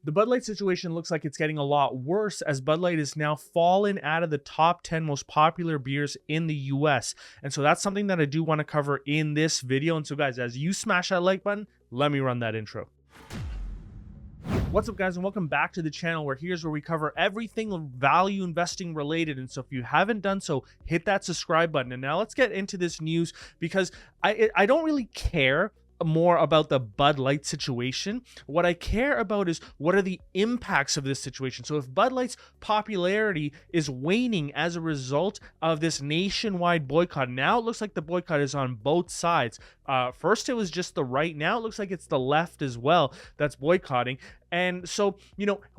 The Bud Light situation looks like it's getting a lot worse as Bud Light is now fallen out of the top 10 most popular beers in the US. And so that's something that I do want to cover in this video. And so guys, as you smash that like button, let me run that intro. What's up guys, and welcome back to the channel where we cover everything value investing related. And so if you haven't done so, hit that subscribe button. And now let's get into this news, because I don't really care more about the Bud Light situation. What I care about is what are the impacts of this situation. So if Bud Light's popularity is waning as a result of this nationwide boycott, now it looks like the boycott is on both sides. First it was just the right, now it looks like it's the left as well that's boycotting. And so,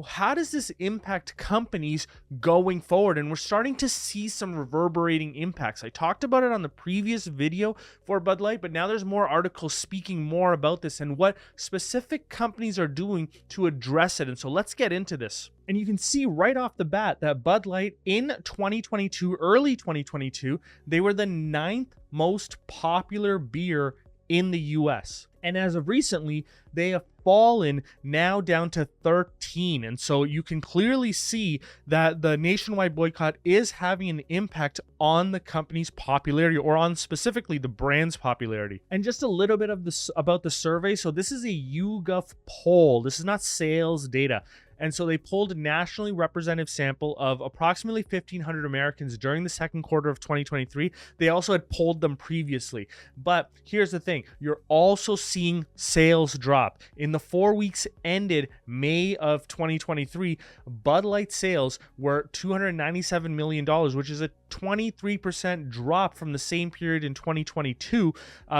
how does this impact companies going forward? And we're starting to see some reverberating impacts. I talked about it on the previous video for Bud Light, but now there's more articles speaking more about this and what specific companies are doing to address it. And so let's get into this. And you can see right off the bat that Bud Light in 2022, early 2022, they were the 9th most popular beer in the US. And as of recently, they have fallen now down to 13. And so you can clearly see that the nationwide boycott is having an impact on the company's popularity, or on specifically the brand's popularity. And just a little bit of this about the survey. So this is a YouGov poll. This is not sales data. And so they pulled a nationally representative sample of approximately 1,500 Americans during the second quarter of 2023. They also had polled them previously. But here's the thing, you're also seeing sales drop. In the 4 weeks ended May of 2023, Bud Light sales were $297 million, which is a 23% drop from the same period in 2022,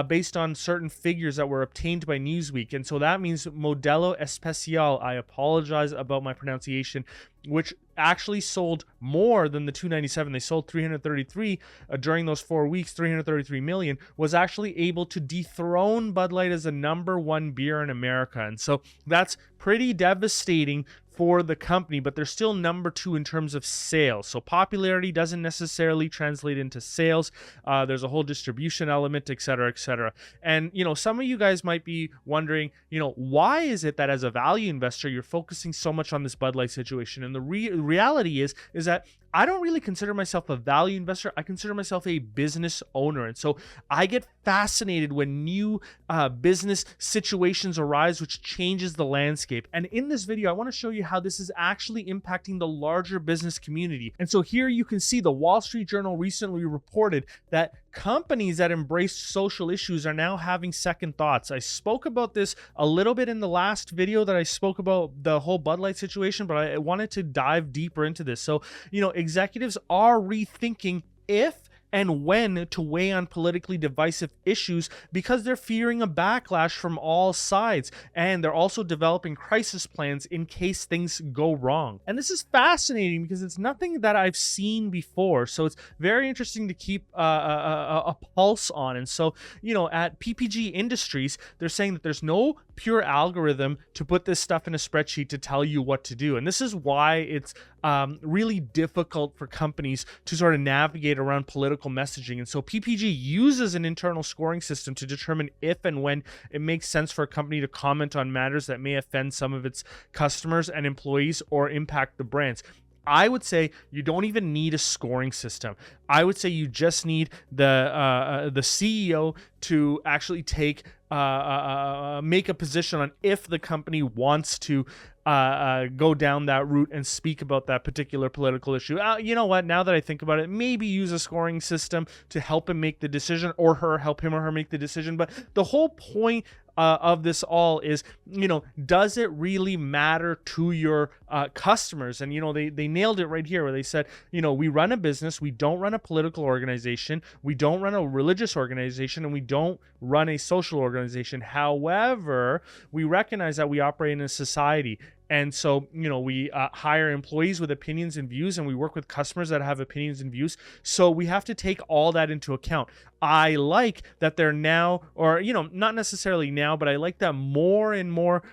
based on certain figures that were obtained by Newsweek. And so that means Modelo Especial, I apologize about my pronunciation, which actually sold more than the 297. They sold 333 during those 4 weeks. 333 million, was actually able to dethrone Bud Light as the #1 beer in America. And so that's pretty devastating for the company, but they're still #2 in terms of sales. So popularity doesn't necessarily translate into sales. There's a whole distribution element, et cetera, et cetera. And, some of you guys might be wondering, why is it that as a value investor, you're focusing so much on this Bud Light situation? And the reality is that I don't really consider myself a value investor. I consider myself a business owner. And so I get fascinated when new business situations arise, which changes the landscape. And in this video, I want to show you how this is actually impacting the larger business community. And so here you can see the Wall Street Journal recently reported that companies that embrace social issues are now having second thoughts. I spoke about this a little bit in the last video that I spoke about the whole Bud Light situation, but I wanted to dive deeper into this. So, executives are rethinking if and when to weigh on politically divisive issues, because they're fearing a backlash from all sides. And they're also developing crisis plans in case things go wrong. And this is fascinating because it's nothing that I've seen before. So it's very interesting to keep a pulse on. And so, at PPG Industries, they're saying that there's no pure algorithm to put this stuff in a spreadsheet to tell you what to do. And this is why it's really difficult for companies to sort of navigate around political messaging. And so PPG uses an internal scoring system to determine if and when it makes sense for a company to comment on matters that may offend some of its customers and employees or impact the brands. I would say you don't even need a scoring system. I would say you just need the CEO to actually make a position on if the company wants to go down that route and speak about that particular political issue. You know what? Now that I think about it, maybe use a scoring system to help him make the decision, or help him or her make the decision. But the whole point of this all is, does it really matter to your customers? And, they nailed it right here where they said, we run a business, we don't run a political organization, we don't run a religious organization, and we don't run a social organization. However, we recognize that we operate in a society. And so, we hire employees with opinions and views, and we work with customers that have opinions and views. So we have to take all that into account. I like that they're now, or, not necessarily now, but I like that more and more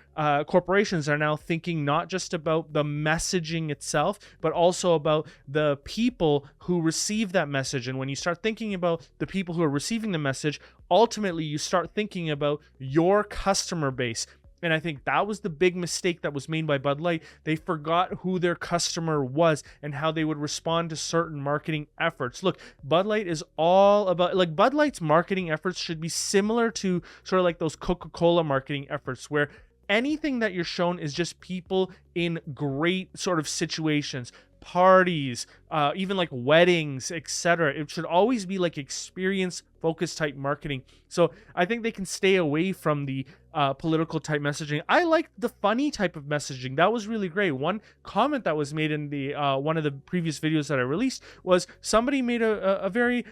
corporations are now thinking not just about the messaging itself, but also about the people who receive that message. And when you start thinking about the people who are receiving the message, ultimately you start thinking about your customer base. And I think that was the big mistake that was made by Bud Light. They forgot who their customer was and how they would respond to certain marketing efforts. Look, Bud Light is all about, like, Bud Light's marketing efforts should be similar to sort of like those Coca-Cola marketing efforts, where anything that you're shown is just people in great sort of situations, parties, even like weddings, etc. It should always be like experience focused type marketing. So I think they can stay away from the political type messaging. I liked the funny type of messaging. That was really great. One comment that was made in the one of the previous videos that I released was somebody made a very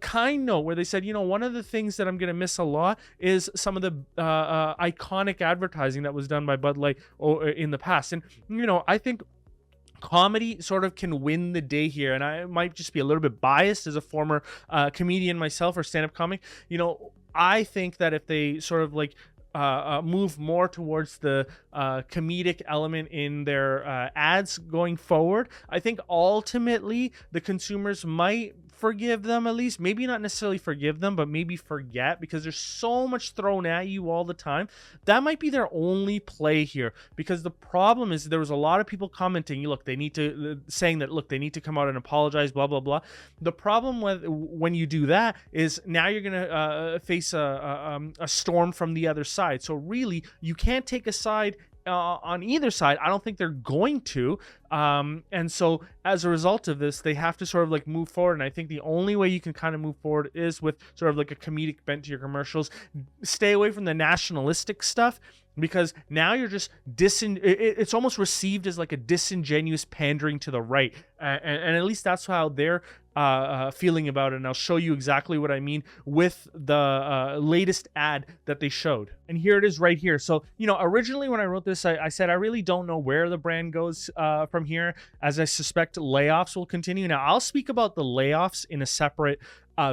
kind note where they said, you know, one of the things that I'm going to miss a lot is some of the iconic advertising that was done by Bud Light in the past. And, you know, I think comedy sort of can win the day here, and I might just be a little bit biased as a former comedian myself, or stand-up comic. You know, I think that if they sort of like move more towards the comedic element in their ads going forward, I think ultimately the consumers might forgive them, at least. Maybe not necessarily forgive them, but maybe forget, because there's so much thrown at you all the time. That might be their only play here, because the problem is there was a lot of people commenting, look, they need to, saying that, look, they need to come out and apologize, blah, blah, blah. The problem with when you do that is now you're going to face a storm from the other side. So really, you can't take a side on either side. I don't think they're going to. And so as a result of this, they have to sort of like move forward. And I think the only way you can kind of move forward is with sort of like a comedic bent to your commercials. Stay away from the nationalistic stuff, because now you're just it's almost received as like a disingenuous pandering to the right. And at least that's how they're feeling about it. And I'll show you exactly what I mean with the latest ad that they showed. And here it is right here. So, you know, originally when I wrote this, I said I really don't know where the brand goes from here, as I suspect layoffs will continue. Now, I'll speak about the layoffs in a separate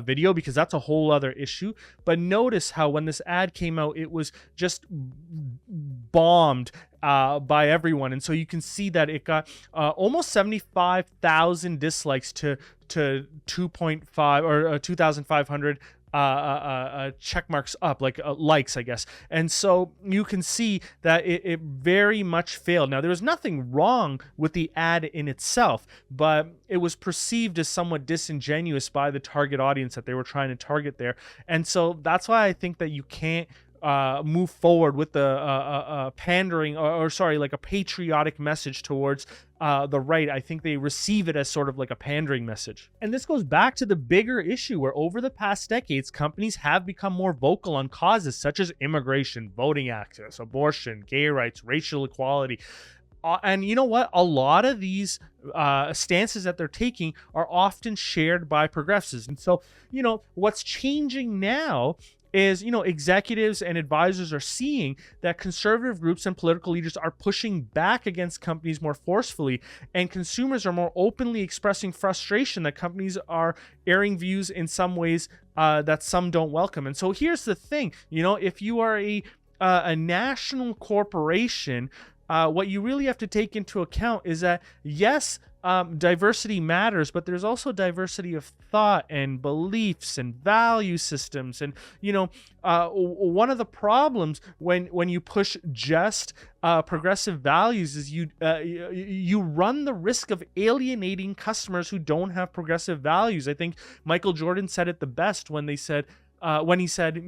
video, because that's a whole other issue. But notice how when this ad came out, it was just bombed by everyone. And so you can see that it got almost 75,000 dislikes to 2.5 or 2,500 check marks up, like likes, I guess. And so you can see that it very much failed. Now, there was nothing wrong with the ad in itself, but it was perceived as somewhat disingenuous by the target audience that they were trying to target there. And so that's why I think that you can't move forward with the pandering or sorry, like a patriotic message towards the right. I think they receive it as sort of like a pandering message. And this goes back to the bigger issue where over the past decades, companies have become more vocal on causes such as immigration, voting access, abortion, gay rights, racial equality. And you know what? A lot of these stances that they're taking are often shared by progressives. And so, you know, what's changing now is, you know, executives and advisors are seeing that conservative groups and political leaders are pushing back against companies more forcefully, and consumers are more openly expressing frustration that companies are airing views in some ways that some don't welcome. And so here's the thing, you know, if you are a national corporation, what you really have to take into account is that, yes, diversity matters, but there's also diversity of thought and beliefs and value systems. And, you know, one of the problems when you push just progressive values is you run the risk of alienating customers who don't have progressive values. I think Michael Jordan said it the best when he said,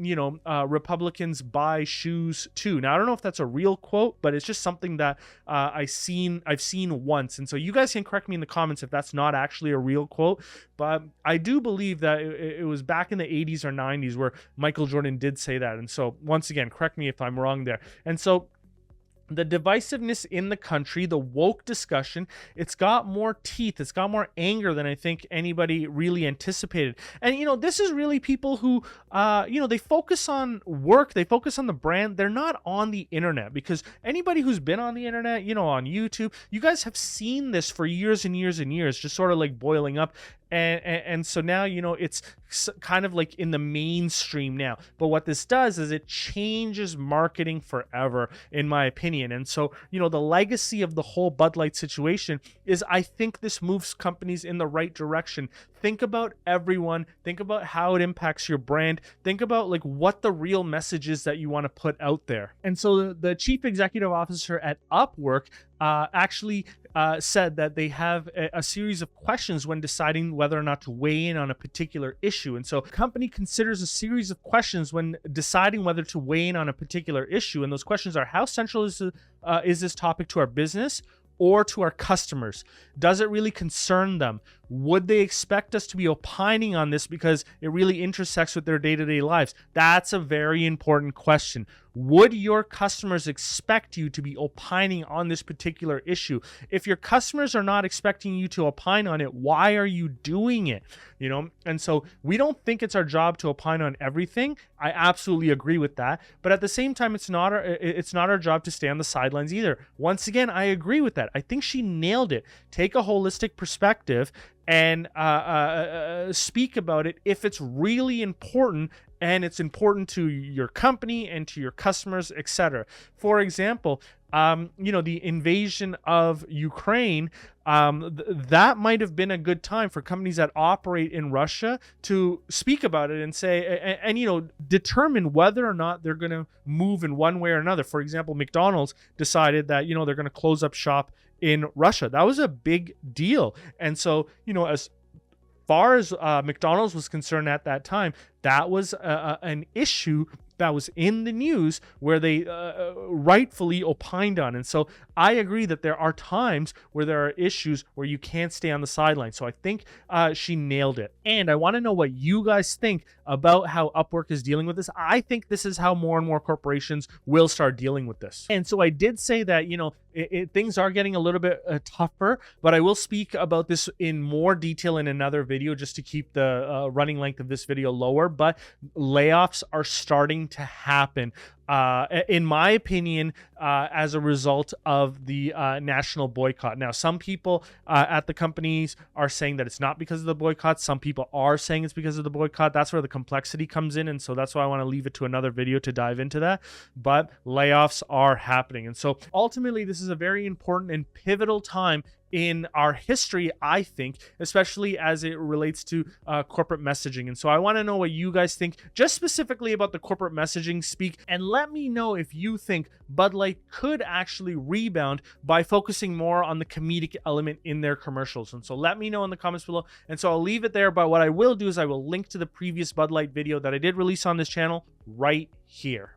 you know, Republicans buy shoes too. Now, I don't know if that's a real quote, but it's just something that I've seen once. And so you guys can correct me in the comments if that's not actually a real quote. But I do believe that it was back in the 80s or 90s where Michael Jordan did say that. And so once again, correct me if I'm wrong there. And so the divisiveness in the country, the woke discussion, it's got more teeth, it's got more anger than I think anybody really anticipated. And, you know, this is really people who, you know, they focus on work, they focus on the brand, they're not on the internet, because anybody who's been on the internet, you know, on YouTube, you guys have seen this for years and years and years, just sort of like boiling up. And so now, you know, it's kind of like in the mainstream now. But what this does is it changes marketing forever, in my opinion. And so, you know, the legacy of the whole Bud Light situation is, I think this moves companies in the right direction. Think about everyone. Think about how it impacts your brand. Think about like what the real message is that you want to put out there. And so the chief executive officer at Upwork actually said that they have a series of questions when deciding whether or not to weigh in on a particular issue. And so the company considers a series of questions when deciding whether to weigh in on a particular issue. And those questions are: how central is this topic to our business or to our customers? Does it really concern them? Would they expect us to be opining on this because it really intersects with their day-to-day lives? That's a very important question. Would your customers expect you to be opining on this particular issue? If your customers are not expecting you to opine on it, why are you doing it? You know, and so we don't think it's our job to opine on everything. I absolutely agree with that. But at the same time, it's not our job to stay on the sidelines either. Once again, I agree with that. I think she nailed it. Take a holistic perspective and speak about it if it's really important, and it's important to your company and to your customers, etc. For example, you know, the invasion of Ukraine, that might have been a good time for companies that operate in Russia to speak about it and say, and you know, determine whether or not they're going to move in one way or another. For example, McDonald's decided that, you know, they're going to close up shop in Russia. That was a big deal. And so, you know, as far as McDonald's was concerned at that time, that was an issue that was in the news where they rightfully opined on. And so I agree that there are times where there are issues where you can't stay on the sidelines. So I think she nailed it. And I want to know what you guys think about how Upwork is dealing with this. I think this is how more and more corporations will start dealing with this. And so I did say that, you know, things are getting a little bit tougher, but I will speak about this in more detail in another video just to keep the running length of this video lower. But layoffs are starting to happen, in my opinion, as a result of the national boycott. Now, some people at the companies are saying that it's not because of the boycott. Some people are saying it's because of the boycott. That's where the complexity comes in. And so that's why I want to leave it to another video to dive into that. But layoffs are happening. And so ultimately, this is a very important and pivotal time in our history, I think, especially as it relates to corporate messaging. And so I want to know what you guys think just specifically about the corporate messaging speak, and let me know if you think Bud Light could actually rebound by focusing more on the comedic element in their commercials. And so let me know in the comments below. And so I'll leave it there, but what I will do is I will link to the previous Bud Light video that I did release on this channel right here.